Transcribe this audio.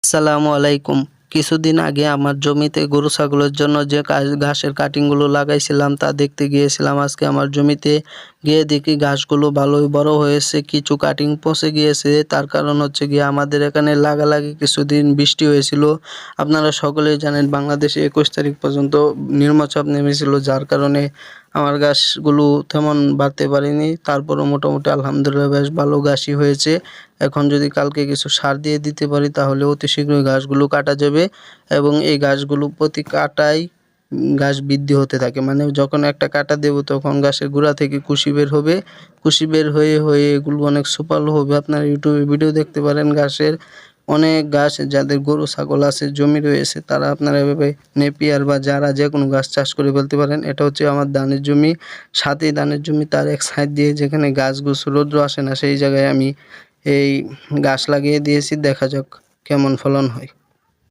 আসসালামু আলাইকুম। কিছুদিন আগে আমার জমিতে গরু ছাগলের জন্য যে ঘাসের কাটিংগুলো লাগাইছিলাম তা দেখতে গিয়েছিলাম আজকে আমার জমিতে। গিয়ে দেখি ঘাসগুলো ভালোই বড় হয়েছে, কিছু কাটিং পচে গিয়েছে। তার কারণ হচ্ছে গিয়ে আমাদের এখানে লাগালাগি কিছুদিন বৃষ্টি হয়েছিল। আপনারা সকলেই জানেন বাংলাদেশে ২১ তারিখ পর্যন্ত নিম্নচাপ নেমেছিল, যার কারণে আমার গাছগুলো তেমন বাড়তে পারেনি। তারপরও মোটামুটি আলহামদুলিল্লাহ বেশ ভালো ঘাসই হয়েছে। এখন যদি কালকে কিছু সার দিয়ে দিতে পারি তাহলে অতি শীঘ্রই ঘাসগুলো কাটা যাবে এবং এই ঘাসগুলো প্রতি কাটায় ঘাস বৃদ্ধি হতে থাকে। মানে যখন একটা কাটা দেব তখন ঘাসের গোড়া থেকে কুশি বের হবে। কুশি বের হয়ে হয়ে এগুলো অনেক সুপালো হবে। আপনারা ইউটিউবে ভিডিও দেখতে পারেন ঘাসের। অনেক ঘাস যাদের গরু ছাগল আছে, জমি রয়েছে, তারা আপনারা এভাবে নেপিয়ার বা যারা যেকোনো ঘাস চাষ করে ফেলতে পারেন। এটা হচ্ছে আমার ধানের জমি, সাথেই ধানের জমি, তার এক সাইড দিয়ে যেখানে গাছ রৌদ্র আসে না সেই জায়গায় আমি এই গাছ লাগিয়ে দিয়েছি। দেখা যাক কেমন ফলন হয়।